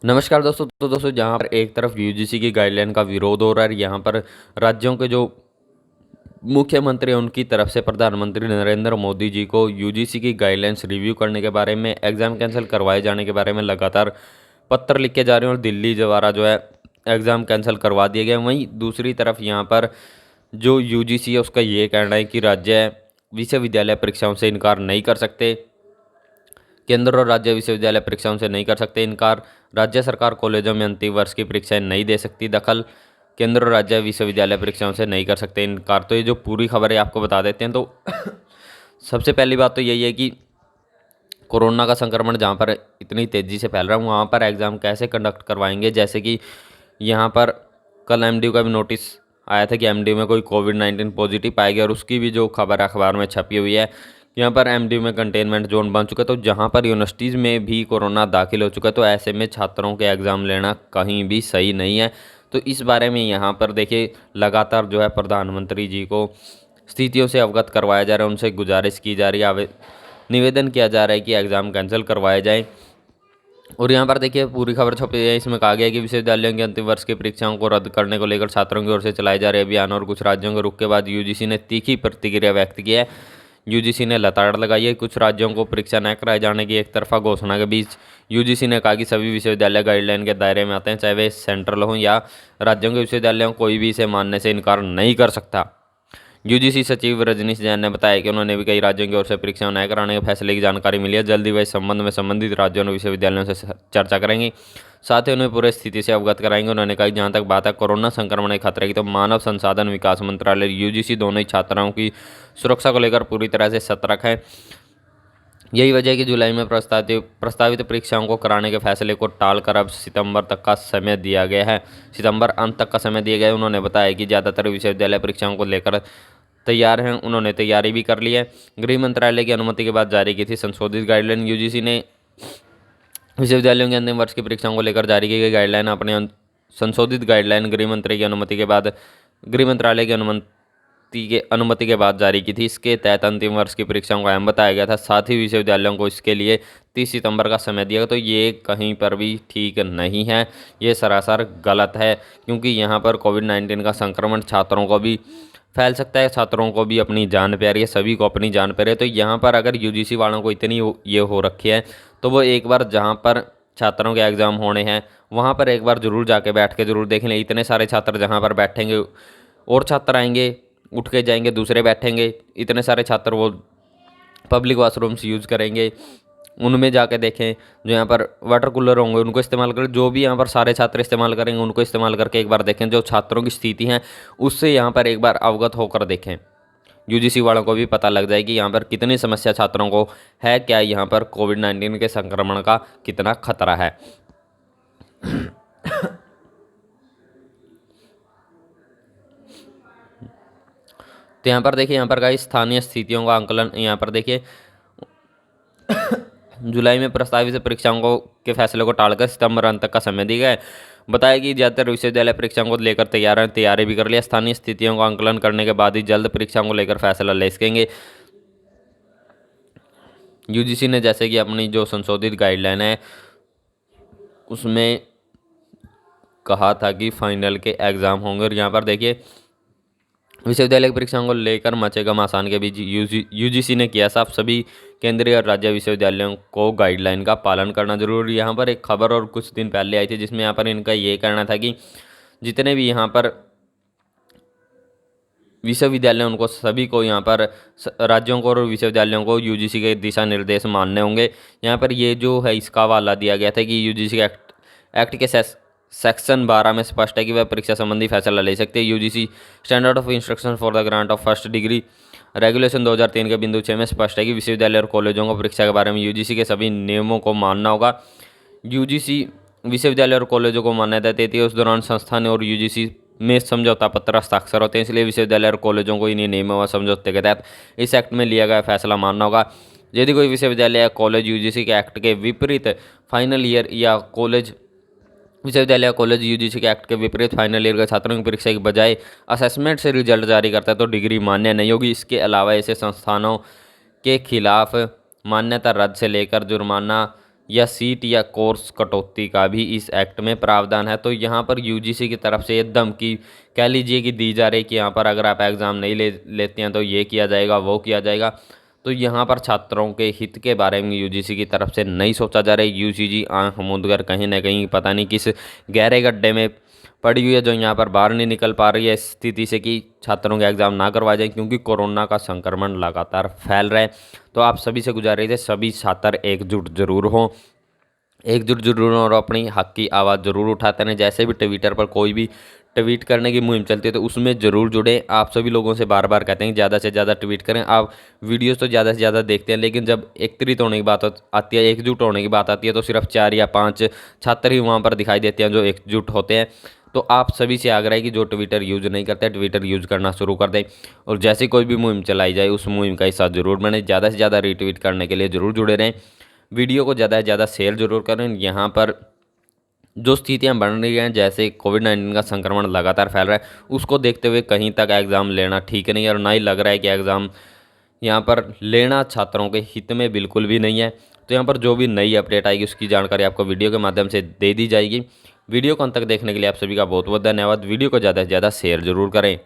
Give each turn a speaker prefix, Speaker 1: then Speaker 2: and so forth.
Speaker 1: नमस्कार दोस्तों। तो दोस्तों, जहाँ पर एक तरफ यूजीसी की गाइडलाइन का विरोध हो रहा है, यहाँ पर राज्यों के जो मुख्यमंत्री हैं उनकी तरफ से प्रधानमंत्री नरेंद्र मोदी जी को यूजीसी की गाइडलाइंस रिव्यू करने के बारे में, एग्ज़ाम कैंसिल करवाए जाने के बारे में लगातार पत्र लिखे जा रहे हैं और दिल्ली द्वारा जो है एग्ज़ाम कैंसिल करवा दिए गए। वहीं दूसरी तरफ यहाँ पर जो यूजीसी है उसका ये कहना है कि राज्य विश्वविद्यालय परीक्षाओं से इनकार नहीं कर सकते। केंद्र और राज्य विश्वविद्यालय परीक्षाओं से नहीं कर सकते इनकार। राज्य सरकार कॉलेजों में अंतिम वर्ष की परीक्षाएं नहीं दे सकती दखल। केंद्र और राज्य विश्वविद्यालय परीक्षाओं से नहीं कर सकते इनकार। तो ये जो पूरी खबर है आपको बता देते हैं। तो सबसे पहली बात तो यही है कि कोरोना का संक्रमण जहाँ पर इतनी तेज़ी से फैल रहा है वहाँ पर एग्ज़ाम कैसे कंडक्ट करवाएंगे। जैसे कि यहाँ पर कल एमडीयू का भी नोटिस आया था कि एमडीयू में कोई कोविड-19 पॉजिटिव पाया गया और उसकी भी जो खबर अखबार में छपी हुई है। यहाँ पर एमडीयू में कंटेनमेंट जोन बन चुका है, तो जहाँ पर यूनिवर्सिटीज़ में भी कोरोना दाखिल हो चुका है, तो ऐसे में छात्रों के एग्ज़ाम लेना कहीं भी सही नहीं है। तो इस बारे में यहाँ पर देखिए लगातार जो है प्रधानमंत्री जी को स्थितियों से अवगत करवाया जा रहा है, उनसे गुजारिश की जा रही है, निवेदन किया जा रहा है कि एग्ज़ाम कैंसिल करवाए जाएँ। और यहाँ पर देखिए पूरी खबर छपी है, इसमें कहा गया है कि विश्वविद्यालयों के अंतिम वर्ष की परीक्षाओं को रद्द करने को लेकर छात्रों की ओर से चलाए जा रहे अभियान और कुछ राज्यों के रुख के बाद यूजीसी ने तीखी प्रतिक्रिया व्यक्त की है। यूजीसी ने लताड़ लगाई है। कुछ राज्यों को परीक्षा न कराए जाने की एक तरफा घोषणा के बीच यूजीसी ने कहा कि सभी विश्वविद्यालय गाइडलाइन के दायरे में आते हैं, चाहे वे सेंट्रल हों या राज्यों के विश्वविद्यालय, कोई भी इसे मानने से इनकार नहीं कर सकता। यूजीसी सचिव रजनीश जैन ने बताया कि उन्होंने भी कई राज्यों की ओर से परीक्षाएं न कराने के फैसले की जानकारी मिली है। जल्दी वह इस संबंध में संबंधित राज्यों और विश्वविद्यालयों से चर्चा करेंगे, साथ ही उन्हें पूरी स्थिति से अवगत कराएंगे। उन्होंने कहा कि जहां तक बात है कोरोना संक्रमण के खतरे की, तो मानव संसाधन विकास मंत्रालय यूजीसी दोनों ही छात्राओं की सुरक्षा को लेकर पूरी तरह से सतर्क है। यही वजह है कि जुलाई में प्रस्तावित परीक्षाओं को कराने के फैसले को टालकर अब सितंबर तक का समय दिया गया है। सितंबर अंत तक का समय दिया गया है। उन्होंने बताया कि ज़्यादातर विश्वविद्यालय परीक्षाओं को लेकर तैयार हैं, उन्होंने तैयारी भी कर ली है। गृह मंत्रालय की अनुमति के बाद जारी की थी संशोधित गाइडलाइन। यूजीसी ने विश्वविद्यालयों के अंतिम वर्ष की परीक्षाओं को लेकर जारी की गई गाइडलाइन अपने संशोधित गाइडलाइन गृह मंत्री की अनुमति के बाद गृह मंत्रालय की अनुमति के बाद जारी की थी। इसके तहत अंतिम वर्ष की परीक्षाओं को अहम बताया गया था, साथ ही विश्वविद्यालयों को इसके लिए 30 सितंबर का समय दिया गया। तो ये कहीं पर भी ठीक नहीं है, ये सरासर गलत है, क्योंकि यहाँ पर कोविड-19 का संक्रमण छात्रों को भी फैल सकता है, छात्रों को भी अपनी जान प्यारी है, सभी को अपनी जान प्यारी है। तो यहाँ पर अगर यूजीसी वालों को इतनी ये हो रखी है, तो वो एक बार जहाँ पर छात्रों के एग्ज़ाम होने हैं वहाँ पर एक बार ज़रूर जाके बैठ के ज़रूर देख लें। इतने सारे छात्र जहाँ पर बैठेंगे और छात्र आएंगे, उठ के जाएंगे, दूसरे बैठेंगे, इतने सारे छात्र वो पब्लिक वाशरूम्स यूज़ करेंगे, उनमें जाके देखें। जो यहाँ पर वाटर कूलर होंगे उनको इस्तेमाल करें, जो भी यहाँ पर सारे छात्र इस्तेमाल करेंगे उनको इस्तेमाल करके एक बार देखें। जो छात्रों की स्थिति है उससे यहाँ पर एक बार अवगत होकर देखें। यूजीसी वालों को भी पता लग जाए कि यहाँ पर कितनी समस्या छात्रों को है, क्या यहाँ पर कोविड-19 के संक्रमण का कितना खतरा है। तो यहाँ पर देखिए, यहाँ पर का स्थानीय स्थितियों का आंकलन, यहाँ पर देखिए जुलाई में प्रस्तावित परीक्षाओं को के फैसले को टालकर सितंबर अंत तक का समय दिया गया है। बताया कि ज़्यादातर विश्वविद्यालय परीक्षाओं को लेकर तैयार हैं, तैयारी भी कर लिया। स्थानीय स्थितियों का आंकलन करने के बाद ही जल्द परीक्षाओं को लेकर फैसला ले सकेंगे। यूजीसी ने जैसे कि अपनी जो संशोधित गाइडलाइन है उसमें कहा था कि फाइनल के एग्ज़ाम होंगे, और यहाँ पर देखिए विश्वविद्यालय की परीक्षाओं को लेकर मचेगा घमासान के बीच यूजीसी ने किया साफ, सभी केंद्रीय और राज्य विश्वविद्यालयों को गाइडलाइन का पालन करना जरूरी। यहाँ पर एक खबर और कुछ दिन पहले आई थी जिसमें यहाँ पर इनका ये कहना था कि जितने भी यहाँ पर विश्वविद्यालय उनको सभी को यहाँ पर राज्यों को और विश्वविद्यालयों को यूजीसी के दिशा निर्देश मानने होंगे। यहाँ पर ये जो है इसका हवाला दिया गया था कि यूजीसी के एक्ट के सेक्शन 12 में स्पष्ट है कि वह परीक्षा संबंधी फैसला ले सकते हैं। UGC standard of instruction for the grant of first degree regulation 2003 के बिंदु 6 में स्पष्ट है कि विश्वविद्यालय और कॉलेजों को परीक्षा के बारे में यूजीसी के सभी नियमों को मानना होगा। यूजीसी विश्वविद्यालय और कॉलेजों को मान्यता देती है, उस दौरान संस्थान और यूजीसी में समझौता पत्र हस्ताक्षर होते हैं, इसलिए विश्वविद्यालय और कॉलेजों को इन्हीं नियमों व समझौते के तहत इस एक्ट में लिया गया फैसला मानना होगा। यदि कोई विश्वविद्यालय या कॉलेज यूजीसी के एक्ट के विपरीत फाइनल ईयर या कॉलेज विश्वविद्यालय या कॉलेज यूजीसी के एक्ट के विपरीत फाइनल ईयर के छात्रों की परीक्षा के बजाय असेसमेंट से रिजल्ट जारी करता है तो डिग्री मान्य नहीं होगी। इसके अलावा ऐसे संस्थानों के खिलाफ मान्यता रद्द से लेकर जुर्माना या सीट या कोर्स कटौती का भी इस एक्ट में प्रावधान है। तो यहाँ पर यूजीसी की तरफ से ये धमकी कह लीजिए कि दी जा रही है कि यहाँ पर अगर आप एग्ज़ाम नहीं लेते हैं तो ये किया जाएगा, वो किया जाएगा। तो यहाँ पर छात्रों के हित के बारे में यूजीसी की तरफ से नहीं सोचा जा रहा है। यूजीसी आंख मूंद कर कहीं ना कहीं पता नहीं किस गहरे गड्ढे में पड़ी हुई है, जो यहाँ पर बाहर नहीं निकल पा रही है इस स्थिति से कि छात्रों के एग्ज़ाम ना करवाए जाए, क्योंकि कोरोना का संक्रमण लगातार फैल रहा है। तो आप सभी से गुजारिश है, सभी छात्र एकजुट जरूर हों, एकजुट जरूर हों और अपनी हक की आवाज़ ज़रूर उठाते रहें। जैसे भी ट्विटर पर कोई भी ट्वीट करने की मुहिम चलती है तो उसमें ज़रूर जुड़े। आप सभी लोगों से बार बार कहते हैं ज़्यादा से ज़्यादा ट्वीट करें। आप वीडियोस तो ज़्यादा से ज़्यादा देखते हैं, लेकिन जब एकत्रित होने की बात आती है, एकजुट होने की बात आती है, तो सिर्फ 4 या 5 छात्र ही वहाँ पर दिखाई देते हैं जो एकजुट होते हैं। तो आप सभी से आग्रह है कि जो ट्विटर यूज़ नहीं करते ट्विटर यूज़ करना शुरू कर दें, और जैसे कोई भी मुहिम चलाई जाए उस मुहिम का हिस्सा ज़रूर बने। ज़्यादा से ज़्यादा रीट्वीट करने के लिए ज़रूर जुड़े रहें। वीडियो को ज़्यादा से ज़्यादा शेयर जरूर करें। यहाँ पर जो स्थितियाँ बन रही हैं, जैसे कोविड-19 का संक्रमण लगातार फैल रहा है, उसको देखते हुए कहीं तक एग्ज़ाम लेना ठीक नहीं है, और ना ही लग रहा है कि एग्ज़ाम यहाँ पर लेना छात्रों के हित में बिल्कुल भी नहीं है। तो यहाँ पर जो भी नई अपडेट आएगी उसकी जानकारी आपको वीडियो के माध्यम से दे दी जाएगी। वीडियो को अंत तक देखने के लिए आप सभी का बहुत बहुत धन्यवाद। वीडियो को ज़्यादा से ज़्यादा शेयर जरूर करें।